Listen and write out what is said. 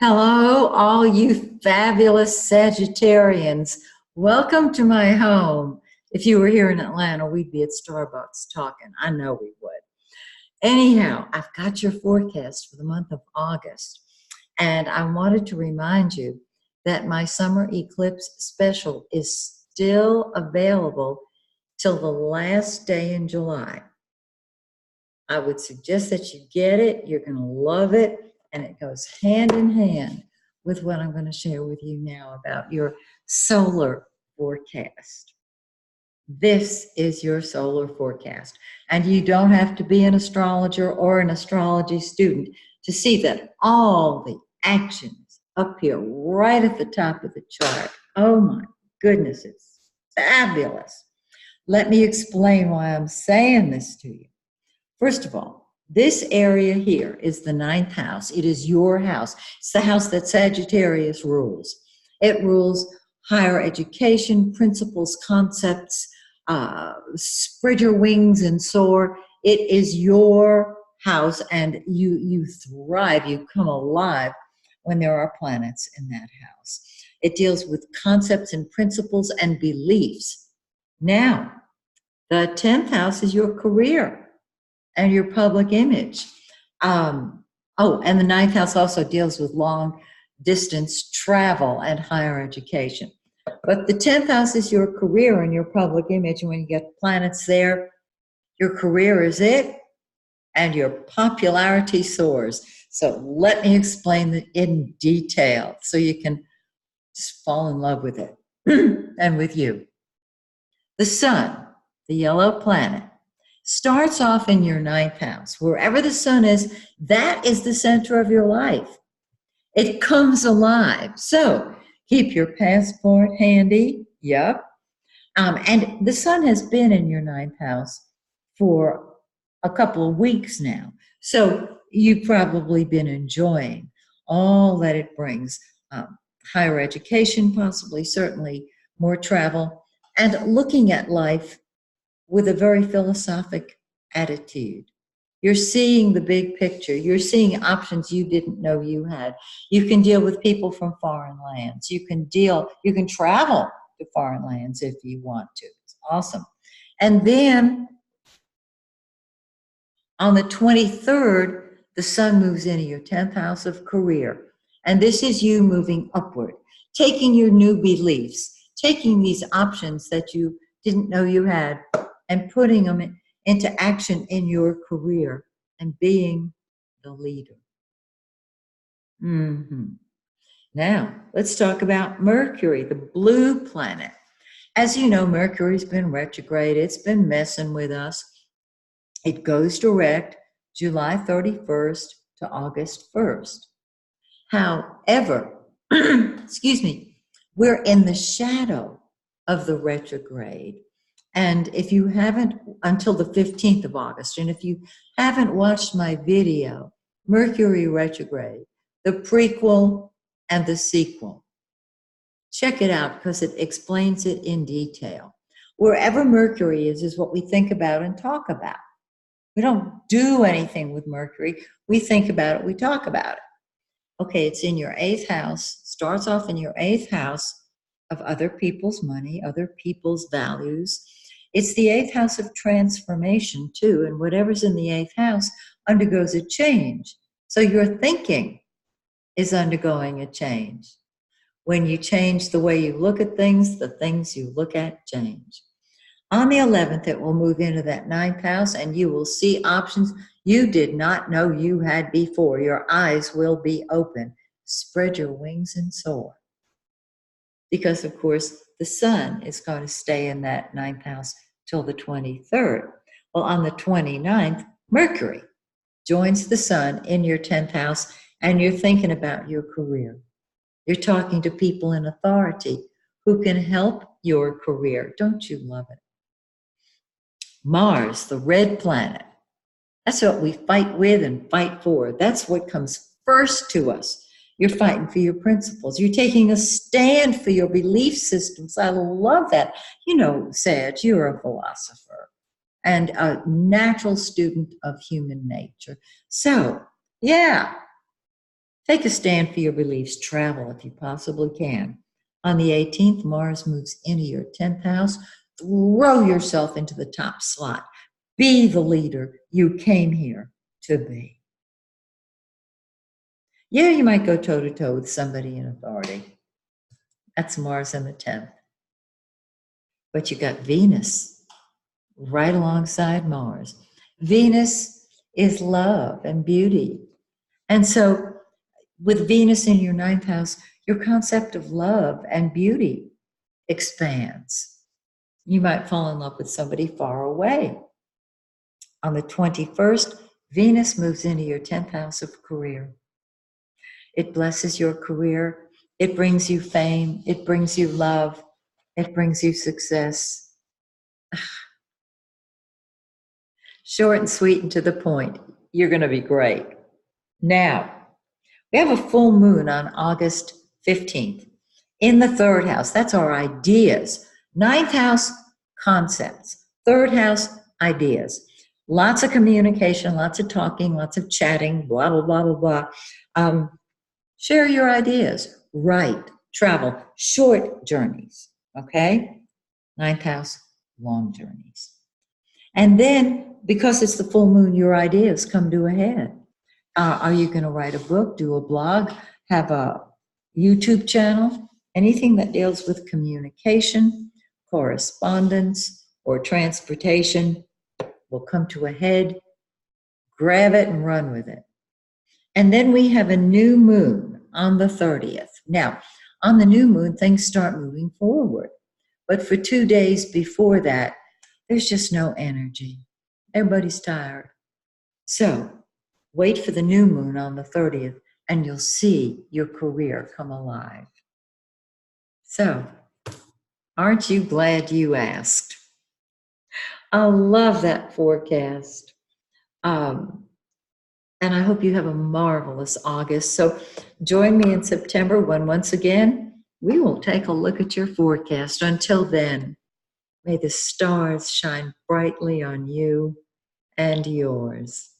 Hello, all you fabulous Sagittarians. Welcome to my home. If you were here in Atlanta, we'd be at Starbucks talking. I know we would. Anyhow, I've got your forecast for the month of August, and I wanted to remind you that my summer eclipse special is still available till the last day in July. I would suggest that you get it. You're going to love it. And it goes hand in hand with what I'm going to share with you now about your solar forecast. This is your solar forecast. And you don't have to be an astrologer or an astrology student to see that all the action is up here right at the top of the chart. Oh my goodness, it's fabulous. Let me explain why I'm saying this to you. First of all, this area here is the ninth house. It is your house. It's the house that Sagittarius rules. It rules higher education, principles, concepts, spread your wings and soar. It is your house, and you thrive, you come alive when there are planets in that house. It deals with concepts and principles and beliefs. Now, the 10th house is your career and your public image. And the ninth house also deals with long distance travel and higher education. But the 10th house is your career and your public image. And when you get planets there, your career is it, and your popularity soars. So let me explain it in detail so you can just fall in love with it and with you. The sun, the yellow planet, starts off in your ninth house. Wherever the sun is, that is the center of your life. It comes alive. So keep your passport handy. Yep. And the sun has been in your ninth house for a couple of weeks now. So you've probably been enjoying all that it brings. Higher education, possibly, certainly more travel, and looking at life with a very philosophic attitude. You're seeing the big picture. You're seeing options you didn't know you had. You can deal with people from foreign lands. You can travel to foreign lands if you want to. It's awesome. And then on the 23rd, the sun moves into your 10th house of career. And this is you moving upward, taking your new beliefs, taking these options that you didn't know you had, and putting them into action in your career and being the leader. Now, let's talk about Mercury, the blue planet. As you know, Mercury's been retrograde. It's been messing with us. It goes direct July 31st to August 1st. However, excuse me, we're in the shadow of the retrograde. And if you haven't, until the 15th of August, and if you haven't watched my video, Mercury retrograde, the prequel and the sequel, check it out because it explains it in detail. Wherever Mercury is what we think about and talk about. We don't do anything with Mercury. We think about it, we talk about it. Okay, it's in your 8th house, starts off in your 8th house of other people's money, other people's values. It's the 8th house of transformation too, and whatever's in the 8th house undergoes a change. So your thinking is undergoing a change. When you change the way you look at things, the things you look at change. On the 11th, it will move into that 9th house, and you will see options you did not know you had before. Your eyes will be open. Spread your wings and soar. Because, of course, the sun is going to stay in that 9th house till the 23rd. Well, on the 29th, Mercury joins the sun in your 10th house, and you're thinking about your career. You're talking to people in authority who can help your career. Don't you love it? Mars, the red planet. That's what we fight with and fight for. That's what comes first to us. You're fighting for your principles. You're taking a stand for your belief systems. I love that. You know, Sag, you're a philosopher and a natural student of human nature. So, yeah, Take a stand for your beliefs. Travel if you possibly can. On the 18th, Mars moves into your 10th house. Throw yourself into the top slot. Be the leader you came here to be. Yeah, you might go toe-to-toe with somebody in authority. That's Mars in the 10th. But you got Venus right alongside Mars. Venus is love and beauty. And so with Venus in your 9th house, your concept of love and beauty expands. You might fall in love with somebody far away. On the 21st, Venus moves into your 10th house of career. It blesses your career. It brings you fame. It brings you love. It brings you success. Short and sweet and to the point. You're going to be great. Now, we have a full moon on August 15th in the 3rd house. That's our ideas. 9th house, concepts. 3rd house, ideas. Lots of communication, lots of talking, lots of chatting, blah, blah, blah, blah, blah. Share your ideas. Write, travel, short journeys, okay? 9th house, long journeys. And then, because it's the full moon, your ideas come to a head. Are you going to write a book, do a blog, have a YouTube channel? Anything that deals with communication, correspondence, or transportation will come to a head. Grab it and run with it. And then we have a new moon on the 30th. Now, on the new moon, things start moving forward. But for 2 days before that, there's just no energy. Everybody's tired. So, wait for the new moon on the 30th, and you'll see your career come alive. So, aren't you glad you asked? I love that forecast. And I hope you have a marvelous August. So join me in September when once again, we will take a look at your forecast. Until then, may the stars shine brightly on you and yours.